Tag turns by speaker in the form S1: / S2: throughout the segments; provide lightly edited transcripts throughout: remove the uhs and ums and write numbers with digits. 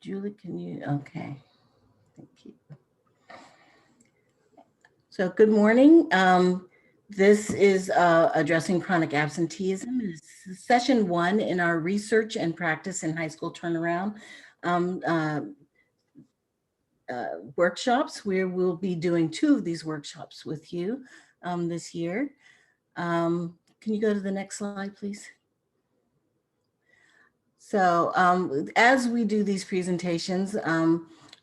S1: Julie, can you, okay, thank you. So good morning. This is addressing chronic absenteeism. It's session 1 in our research and practice in high school turnaround workshops, where we'll be doing 2 of these workshops with you this year. Can you go to the next slide, please? So as we do these presentations,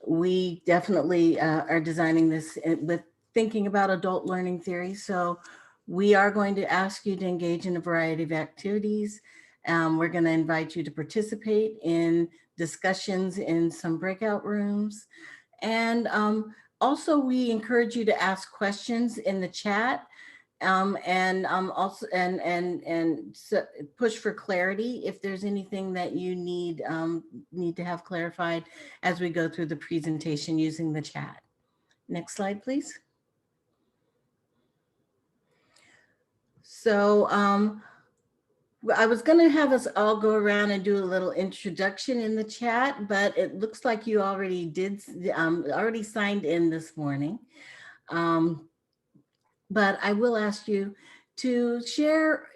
S1: we definitely are designing this with thinking about adult learning theory. So we are going to ask you to engage in a variety of activities. We're going to invite you to participate in discussions in some breakout rooms. And also we encourage you to ask questions in the chat. Also push for clarity if there's anything that you need to have clarified as we go through the presentation using the chat. Next slide, please. So I was going to have us all go around and do a little introduction in the chat, but it looks like you already did, already signed in this morning. But I will ask you to share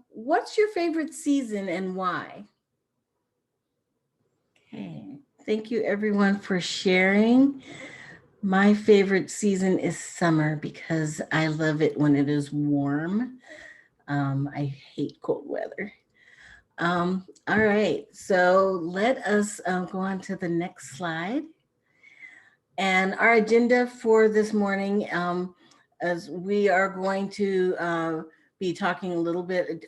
S1: what's your favorite season and why? Okay, thank you everyone for sharing. My favorite season is summer because I love it when it is warm. I hate cold weather. All right, so let us go on to the next slide. And our agenda for this morning, as we are going to be talking a little bit,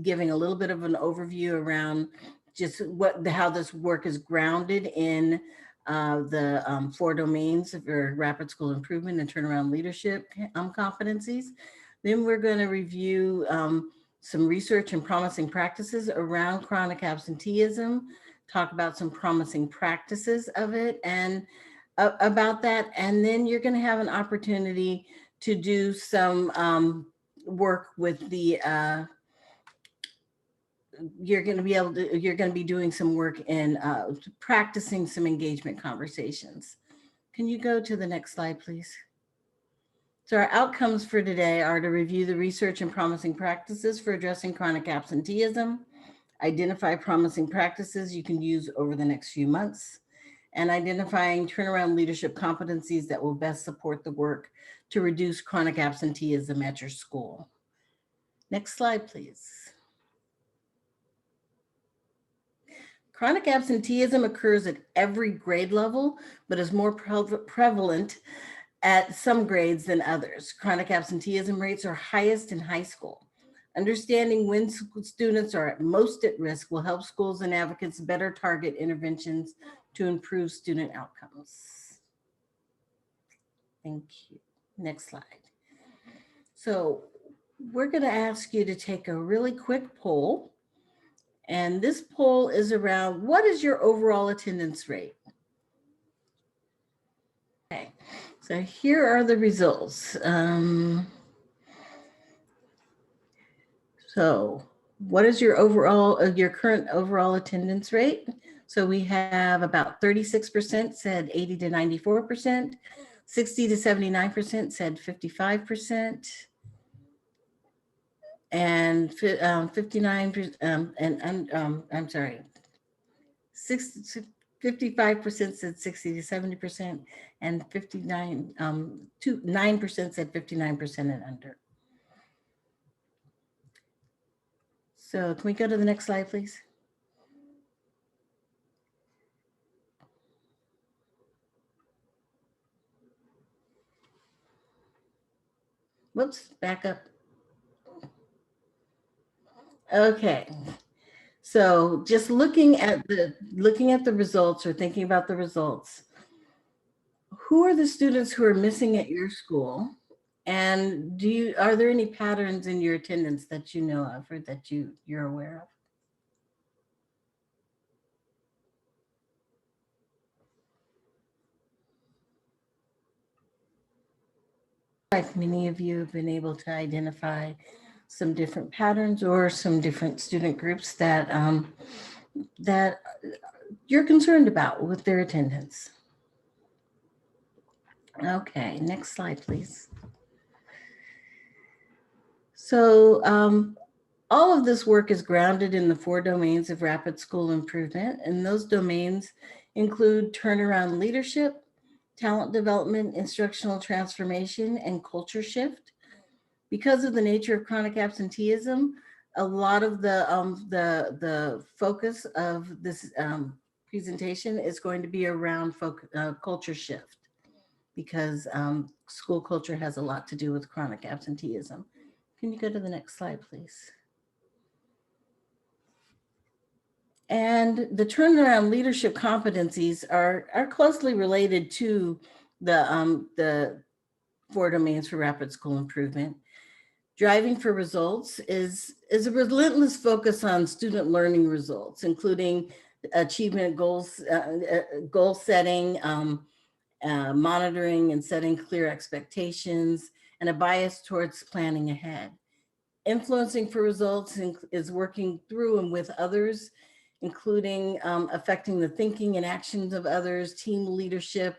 S1: giving a little bit of an overview around just how this work is grounded in the 4 domains for rapid school improvement and turnaround leadership competencies. Then we're going to review some research and promising practices around chronic absenteeism, talk about some promising practices of it and about that. And then you're going to have an opportunity to do some work with the, you're going to be doing some work in practicing some engagement conversations. Can you go to the next slide, please? So our outcomes for today are to review the research and promising practices for addressing chronic absenteeism, identify promising practices you can use over the next few months, and identifying turnaround leadership competencies that will best support the work to reduce chronic absenteeism at your school. Next slide, please. Chronic absenteeism occurs at every grade level, but is more prevalent at some grades than others. Chronic absenteeism rates are highest in high school. Understanding when students are at most at risk will help schools and advocates better target interventions to improve student outcomes. Thank you. Next slide. So we're going to ask you to take a really quick poll. And this poll is around, what is your overall attendance rate? Okay, so here are the results. So what is your current overall attendance rate? So we have about 36% said 80 to 94%, 60 to 79% said 55%, and 59%, I'm sorry, 55% said 60 to 70%, and 9% said 59% and under. So can we go to the next slide, please? Whoops, back up. Okay. So just looking at the results or thinking about the results, who are the students who are missing at your school? And are there any patterns in your attendance that you know of or that you're aware of? Like many of you have been able to identify some different patterns or some different student groups that you're concerned about with their attendance. Okay, next slide, please. So all of this work is grounded in the 4 domains of rapid school improvement, and those domains include turnaround leadership, talent development, instructional transformation, and culture shift. Because of the nature of chronic absenteeism, a lot of the focus of this presentation is going to be around culture shift, because school culture has a lot to do with chronic absenteeism. Can you go to the next slide, please? And the turnaround leadership competencies are closely related to the 4 domains for rapid school improvement. Driving for results is a relentless focus on student learning results, including achievement goals, goal setting, monitoring and setting clear expectations, and a bias towards planning ahead. Influencing for results is working through and with others, including affecting the thinking and actions of others, team leadership,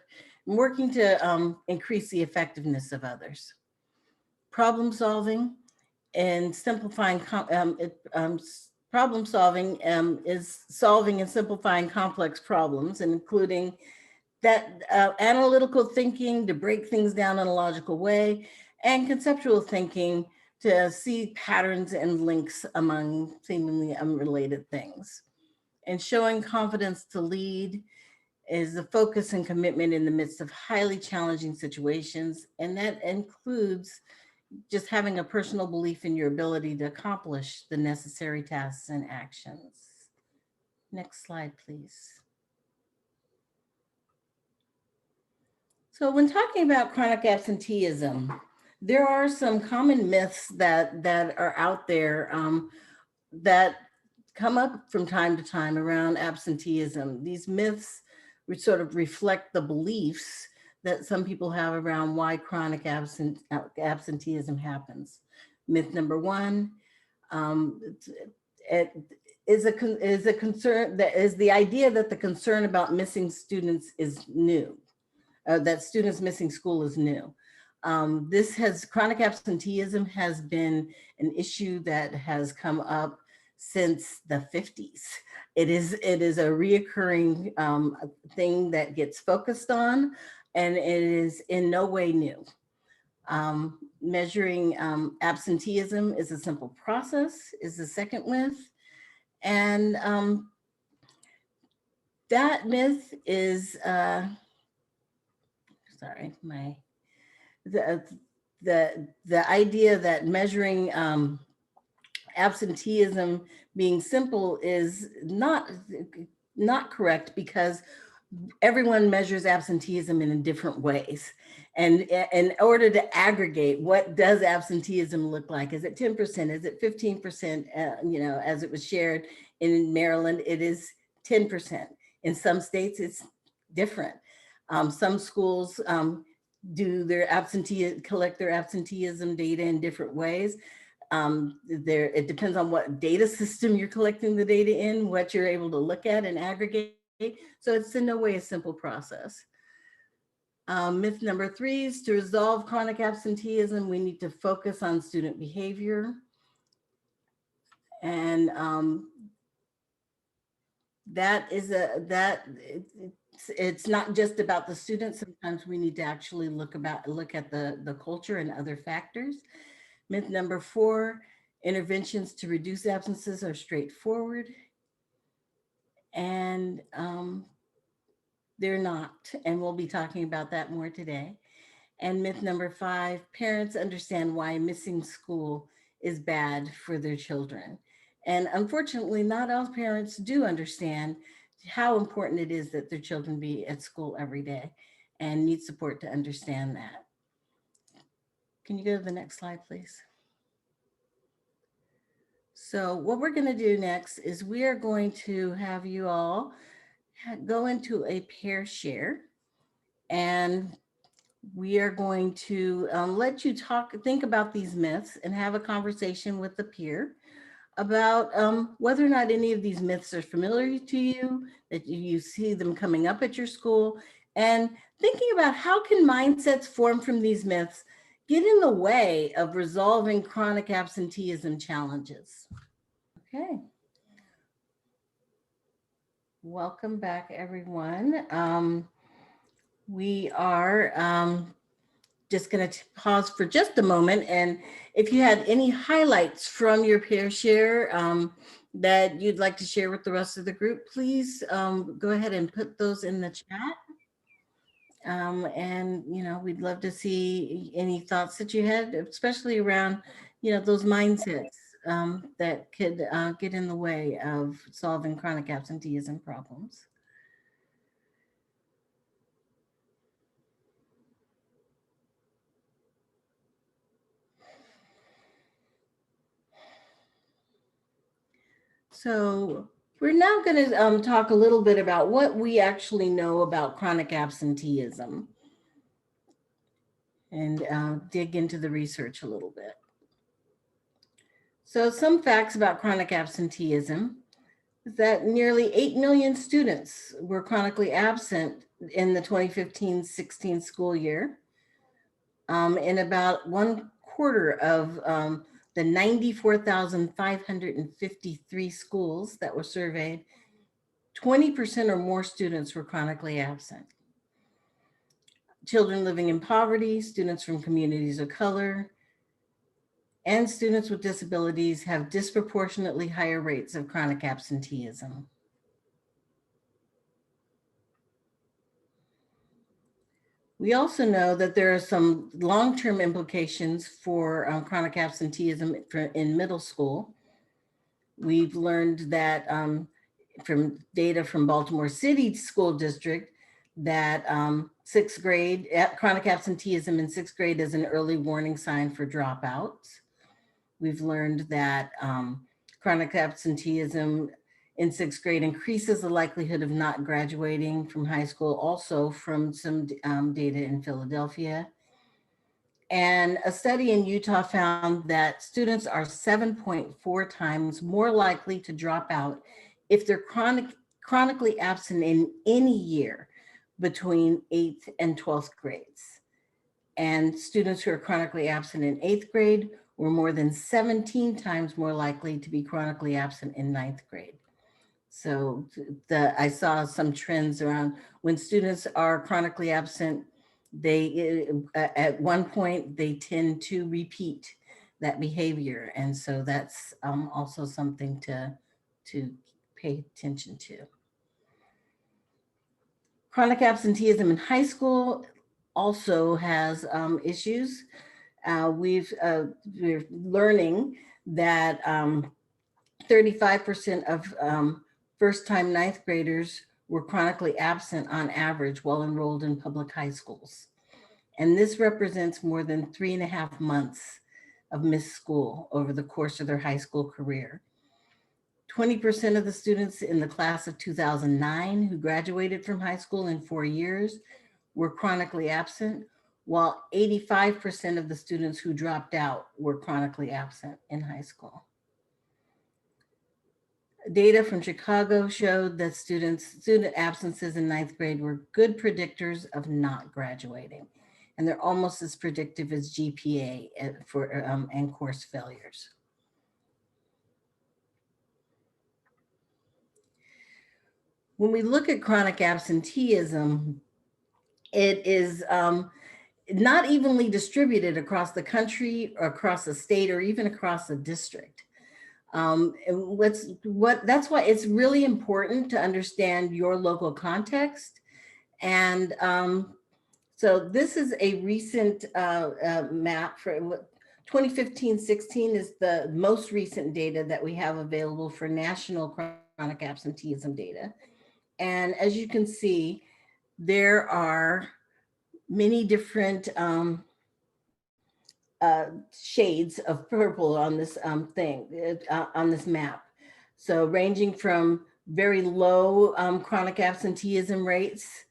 S1: and working to increase the effectiveness of others. Problem solving and simplifying, problem solving is solving and simplifying complex problems, and including that analytical thinking to break things down in a logical way, and conceptual thinking to see patterns and links among seemingly unrelated things. And showing confidence to lead is the focus and commitment in the midst of highly challenging situations. And that includes just having a personal belief in your ability to accomplish the necessary tasks and actions. Next slide, please. So when talking about chronic absenteeism, there are some common myths that are out there that come up from time to time around absenteeism. These myths which sort of reflect the beliefs that some people have around why chronic absenteeism happens. Myth number 1, it is a concern, that is the idea that the concern about missing students is new, that students missing school is new. Chronic absenteeism has been an issue that has come up since the 50s. It is a reoccurring thing that gets focused on, and it is in no way new. Measuring absenteeism is a simple process, is the second myth. And that myth is, sorry, the idea that measuring absenteeism being simple is not correct, because everyone measures absenteeism in different ways. And in order to aggregate, what does absenteeism look like? Is it 10%? Is it 15%? As it was shared in Maryland, it is 10%. In some states, it's different. Some schools collect their absenteeism data in different ways. It depends on what data system you're collecting the data in, what you're able to look at and aggregate. So it's in no way a simple process. Myth number 3 is to resolve chronic absenteeism, we need to focus on student behavior. And it's not just about the students. Sometimes we need to actually look at the culture and other factors. Myth number 4, interventions to reduce absences are straightforward. And they're not, and we'll be talking about that more today. And myth number 5, parents understand why missing school is bad for their children. And unfortunately, not all parents do understand how important it is that their children be at school every day, and need support to understand that. Can you go to the next slide, please? So what we're going to do next is we are going to have you all go into a pair share, and we are going to let you think about these myths and have a conversation with the peer. about whether or not any of these myths are familiar to you, that you see them coming up at your school, and thinking about how can mindsets formed from these myths get in the way of resolving chronic absenteeism challenges. Okay. Welcome back, everyone. We are just going to pause for just a moment. And if you had any highlights from your peer share that you'd like to share with the rest of the group, please go ahead and put those in the chat. And, you know, we'd love to see any thoughts that you had, especially around, you know, those mindsets that could get in the way of solving chronic absenteeism problems. So we're now going to talk a little bit about what we actually know about chronic absenteeism and dig into the research a little bit. So some facts about chronic absenteeism is that nearly 8 million students were chronically absent in the 2015-16 school year. In about 1/4 of the 94,553 schools that were surveyed, 20% or more students were chronically absent. Children living in poverty, students from communities of color, and students with disabilities have disproportionately higher rates of chronic absenteeism. We also know that there are some long-term implications for chronic absenteeism in middle school. We've learned that from data from Baltimore City School District that sixth grade, chronic absenteeism in sixth grade is an early warning sign for dropouts. We've learned that chronic absenteeism in sixth grade increases the likelihood of not graduating from high school, also from some data in Philadelphia. And a study in Utah found that students are 7.4 times more likely to drop out if they're chronically absent in any year between 8th and 12th grades. And students who are chronically absent in 8th grade were more than 17 times more likely to be chronically absent in 9th grade. So I saw some trends around when students are chronically absent, they at one point they tend to repeat that behavior, and so that's also something to pay attention to. Chronic absenteeism in high school also has issues. We're learning that 35% of first-time ninth graders were chronically absent on average while enrolled in public high schools. And this represents more than 3.5 months of missed school over the course of their high school career. 20% of the students in the class of 2009 who graduated from high school in 4 years were chronically absent, while 85% of the students who dropped out were chronically absent in high school. Data from Chicago showed that student absences in ninth grade were good predictors of not graduating. And they're almost as predictive as GPA and course failures. When we look at chronic absenteeism, it is not evenly distributed across the country, or across the state, or even across the district. That's why it's really important to understand your local context. And so this is a recent map for 2015-16 is the most recent data that we have available for national chronic absenteeism data. And as you can see, there are many different shades of purple on this on this map. So ranging from very low chronic absenteeism rates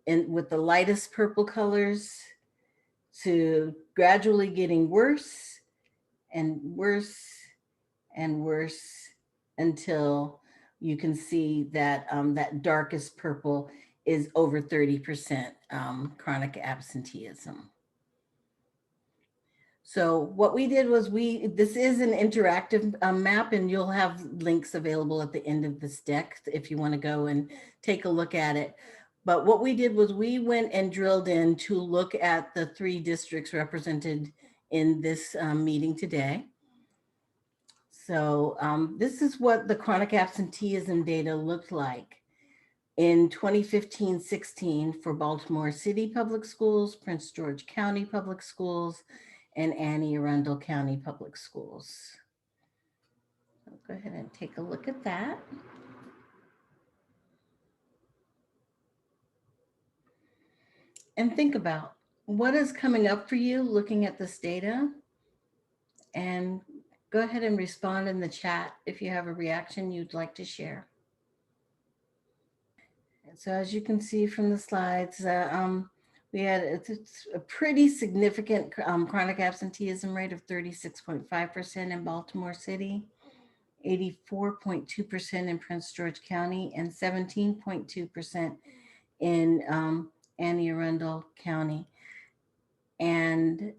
S1: and with the lightest purple colors to gradually getting worse and worse and worse until you can see that that darkest purple is over 30% chronic absenteeism. So what we did was this is an interactive map, and you'll have links available at the end of this deck if you want to go and take a look at it. But what we did was we went and drilled in to look at the 3 districts represented in this meeting today. So this is what the chronic absenteeism data looked like in 2015-16 for Baltimore City Public Schools, Prince George County Public Schools, and Anne Arundel County Public Schools. I'll go ahead and take a look at that. And think about what is coming up for you looking at this data. And go ahead and respond in the chat if you have a reaction you'd like to share. And so as you can see from the slides, we had a pretty significant chronic absenteeism rate of 36.5% in Baltimore City, 84.2% in Prince George County, and 17.2% in Anne Arundel County. And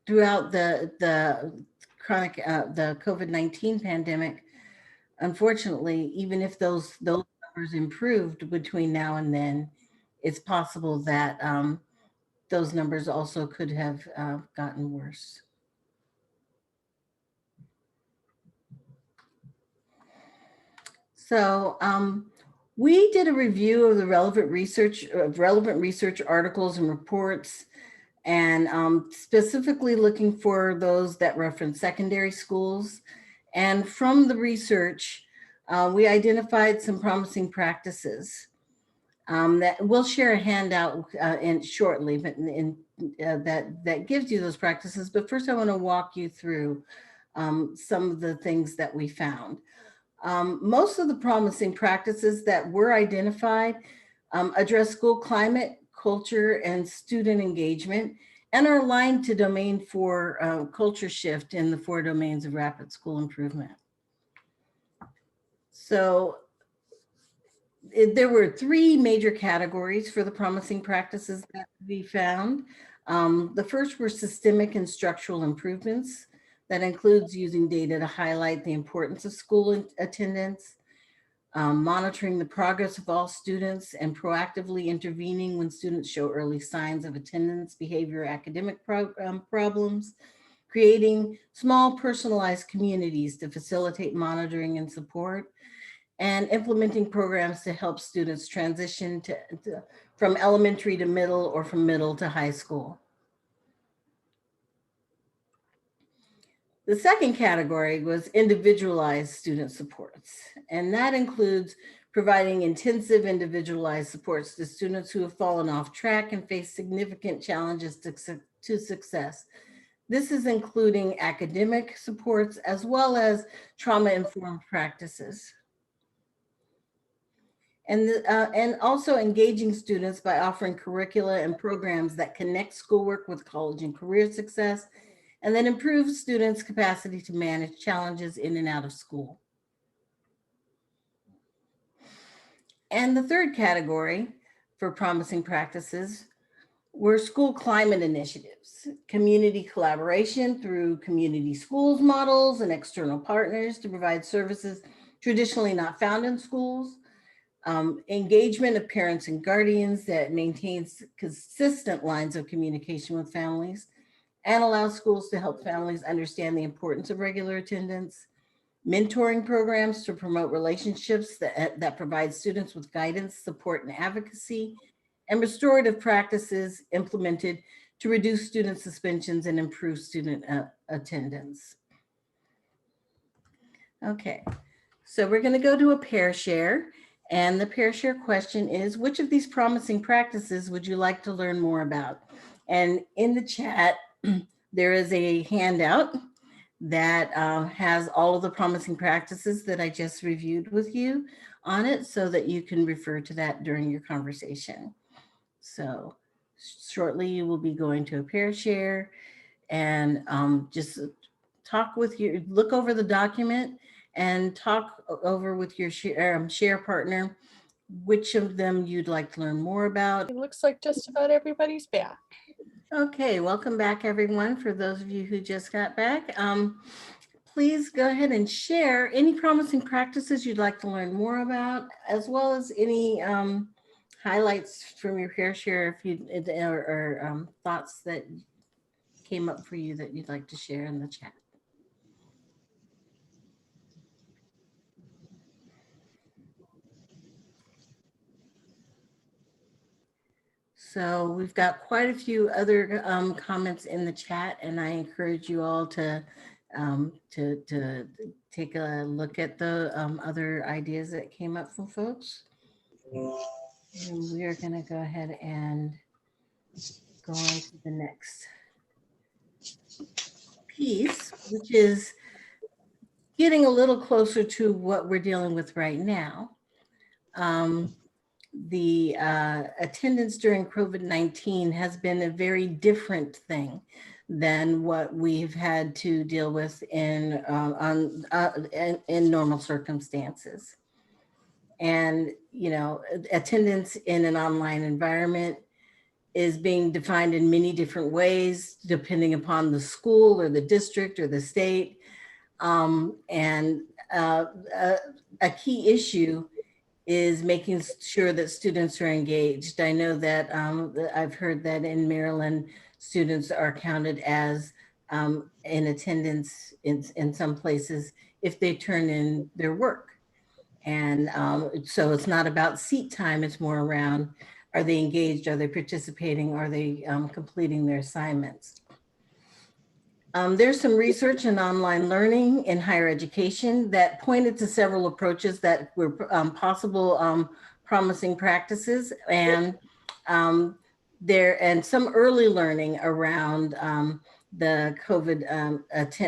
S1: throughout the chronic, the COVID-19 pandemic, unfortunately, even if those numbers improved between now and then, it's possible that those numbers also could have gotten worse. So we did a review of the relevant research articles and reports, and specifically looking for those that reference secondary schools. And from the research, we identified some promising practices that we'll share a handout shortly, but that gives you those practices. But first I want to walk you through some of the things that we found. Most of the promising practices that were identified address school climate, culture, and student engagement, and are aligned to Domain 4 culture shift in the 4 domains of rapid school improvement. So there were 3 major categories for the promising practices that we found. The first were systemic and structural improvements. That includes using data to highlight the importance of school attendance, monitoring the progress of all students, and proactively intervening when students show early signs of attendance, behavior, academic problems, creating small personalized communities to facilitate monitoring and support, and implementing programs to help students transition from elementary to middle or from middle to high school. The second category was individualized student supports, and that includes providing intensive individualized supports to students who have fallen off track and face significant challenges to success. This is including academic supports as well as trauma-informed practices. And also engaging students by offering curricula and programs that connect schoolwork with college and career success, and then improve students' capacity to manage challenges in and out of school. And the third category for promising practices were school climate initiatives, community collaboration through community schools models and external partners to provide services traditionally not found in schools, engagement of parents and guardians that maintains consistent lines of communication with families, and allow schools to help families understand the importance of regular attendance, mentoring programs to promote relationships that provide students with guidance, support, and advocacy, and restorative practices implemented to reduce student suspensions and improve student attendance. Okay, so we're going to go to a pair share. And the pair share question is, which of these promising practices would you like to learn more about? And in the chat, there is a handout that has all of the promising practices that I just reviewed with you on it so that you can refer to that during your conversation. So shortly you will be going to a pair share and just look over the document and talk over with your share partner which of them you'd like to learn more about.
S2: It looks like just about everybody's back.
S1: Okay, welcome back everyone. For those of you who just got back, please go ahead and share any promising practices you'd like to learn more about, as well as any highlights from your peer share if you or thoughts that came up for you that you'd like to share in the chat. So we've got quite a few other comments in the chat, and I encourage you all to take a look at the other ideas that came up from folks. And we are going to go ahead and go on to the next piece, which is getting a little closer to what we're dealing with right now. The attendance during COVID-19 has been a very different thing than what we've had to deal with in normal circumstances. And, you know, attendance in an online environment is being defined in many different ways, depending upon the school or the district or the state. A key issue is making sure that students are engaged. I know that I've heard that in Maryland, students are counted as in attendance in some places if they turn in their work. And so it's not about seat time, it's more around, are they engaged, are they participating, are they completing their assignments? There's some research in online learning in higher education that pointed to several approaches that were possible promising practices, and some early learning around the COVID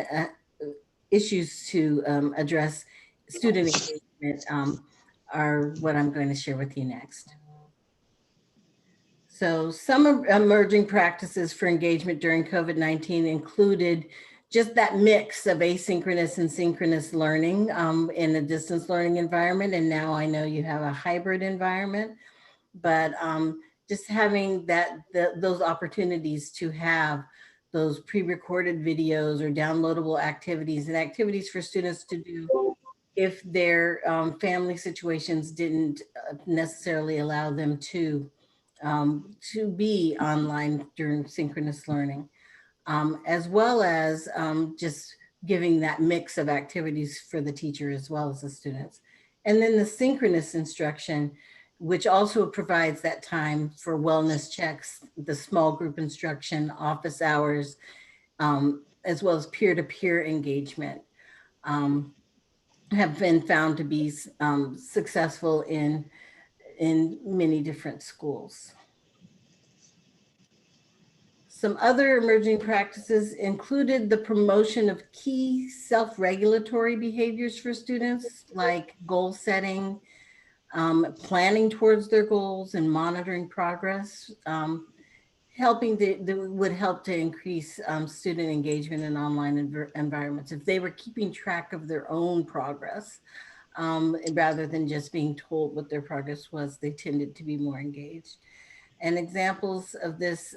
S1: issues to address student engagement are what I'm going to share with you next. So some emerging practices for engagement during COVID-19 included just that mix of asynchronous and synchronous learning in a distance learning environment. And now I know you have a hybrid environment, but just having those opportunities to have those pre-recorded videos or downloadable activities and activities for students to do if their family situations didn't necessarily allow them to be online during synchronous learning, as well as just giving that mix of activities for the teacher as well as the students. And then the synchronous instruction, which also provides that time for wellness checks, the small group instruction, office hours, as well as peer-to-peer engagement, have been found to be successful in many different schools. Some other emerging practices included the promotion of key self-regulatory behaviors for students, like goal setting, planning towards their goals, and monitoring progress, would help to increase student engagement in online environments. If they were keeping track of their own progress, rather than just being told what their progress was, they tended to be more engaged. And examples of this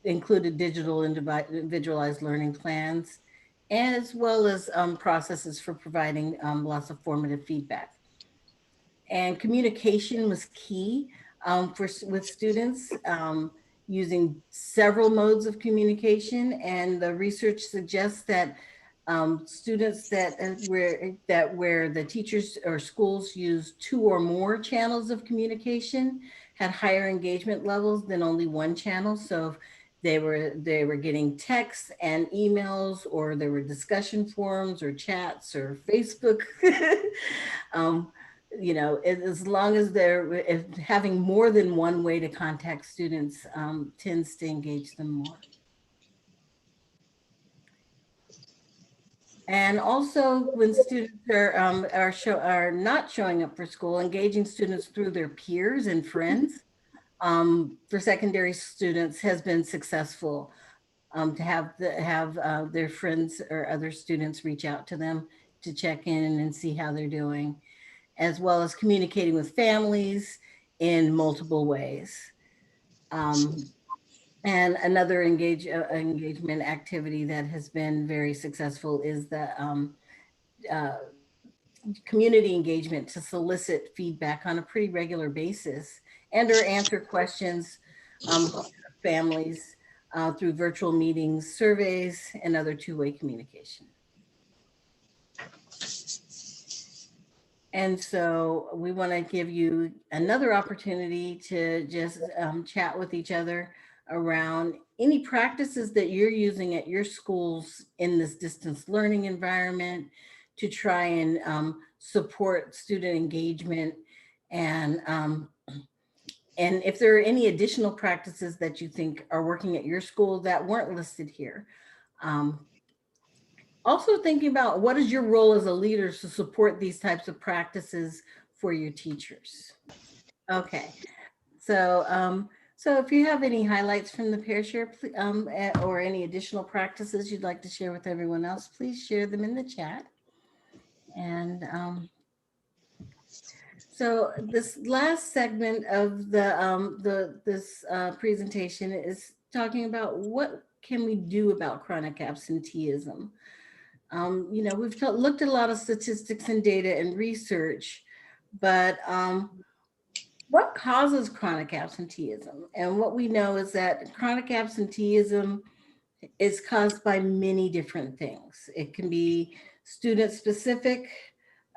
S1: included digital individualized learning plans, as well as processes for providing lots of formative feedback. And communication was key with students, using several modes of communication. And the research suggests that students where the teachers or schools use 2 or more channels of communication had higher engagement levels than only one channel. So if they were getting texts and emails, or there were discussion forums or chats or Facebook, you know, as long as if having more than one way to contact students tends to engage them more. And also, when students are not showing up for school, engaging students through their peers and friends for secondary students has been successful. to have their friends or other students reach out to them to check in and see how they're doing, as well as communicating with families in multiple ways. Um, and another engagement activity that has been very successful is the uh, community engagement to solicit feedback on a pretty regular basis and or answer questions from families through virtual meetings, surveys, and other two-way communication. And so we want to give you another opportunity to just chat with each other around any practices that you're using at your schools in this distance learning environment to try and support student engagement, and um, and if there are any additional practices that you think are working at your school that weren't listed here. Um, Also thinking about what is your role as a leader to support these types of practices for your teachers. Okay, so so if you have any highlights from the pair share, or any additional practices you'd like to share with everyone else, please share them in the chat. And so this last segment of the this presentation is talking about what can we do about chronic absenteeism. You know, we've looked at a lot of statistics and data and research, but what causes chronic absenteeism? And what we know is that chronic absenteeism is caused by many different things. It can be student specific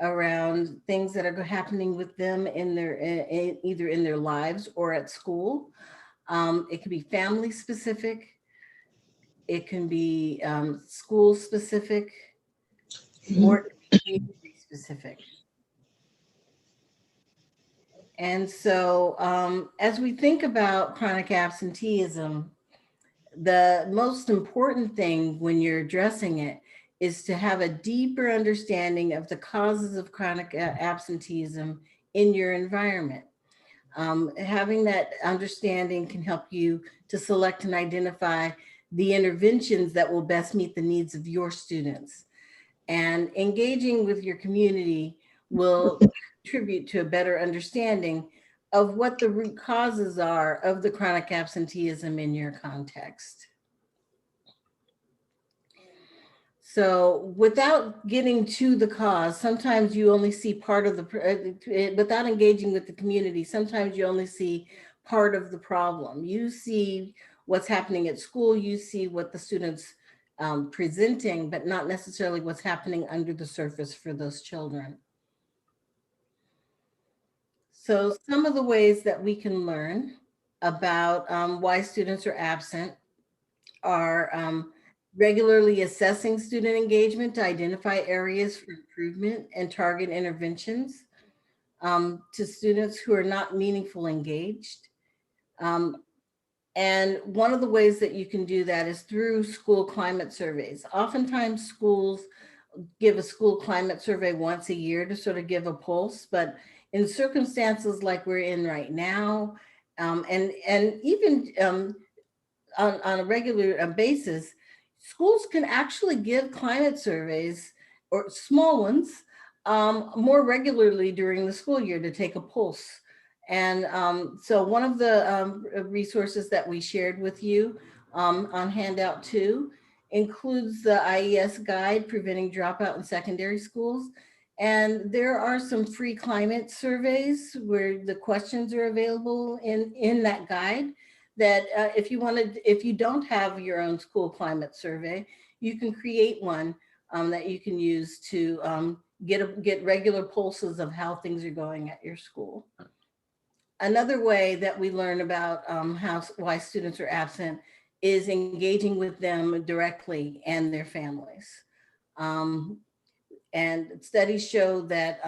S1: around things that are happening with them in their either in their lives or at school. It can be family specific. It can be school specific, or it can be community specific. And so, as we think about chronic absenteeism, the most important thing when you're addressing it is to have a deeper understanding of the causes of chronic absenteeism in your environment. Having that understanding can help you to select and identify the interventions that will best meet the needs of your students. And engaging with your community will contribute to a better understanding of what the root causes are of the chronic absenteeism in your context. So without getting to the cause, sometimes you only see part of without engaging with the community, sometimes you only see part of the problem. You see what's happening at school, you see what the students presenting, but not necessarily what's happening under the surface for those children. So some of the ways that we can learn about why students are absent are regularly assessing student engagement to identify areas for improvement and target interventions to students who are not meaningfully engaged. Um, and one of the ways that you can do that is through school climate surveys. Oftentimes schools give a school climate survey once a year to sort of give a pulse, but in circumstances like we're in right now, and even on a regular basis, schools can actually give climate surveys, or small ones, more regularly during the school year to take a pulse. And so one of the resources that we shared with you on handout 2 includes the IES guide, Preventing Dropout in Secondary Schools. And there are some free climate surveys where the questions are available in that guide that if you don't have your own school climate survey, you can create one that you can use to get regular pulses of how things are going at your school. Another way that we learn about why students are absent is engaging with them directly and their families. Um, and studies show that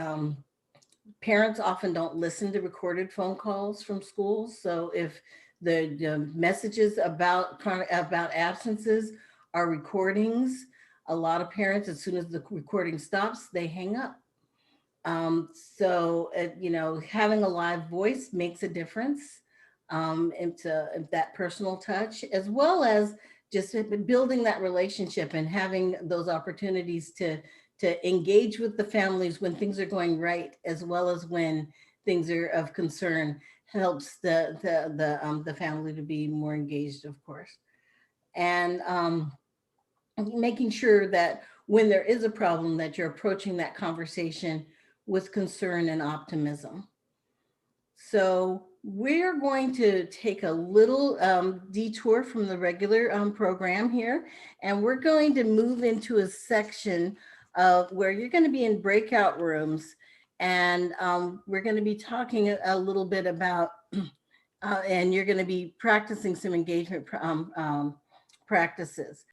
S1: parents often don't listen to recorded phone calls from schools. So if the messages about absences are recordings, a lot of parents, as soon as the recording stops, they hang up. You know, having a live voice makes a difference into that personal touch, as well as just building that relationship and having those opportunities to engage with the families when things are going right, as well as when things are of concern, helps the family to be more engaged, of course. And making sure that when there is a problem, that you're approaching that conversation with concern and optimism. So we're going to take a little detour from the regular program here, and we're going to move into a section of where you're going to be in breakout rooms, and we're going to be talking a little bit about, and you're going to be practicing some engagement practices.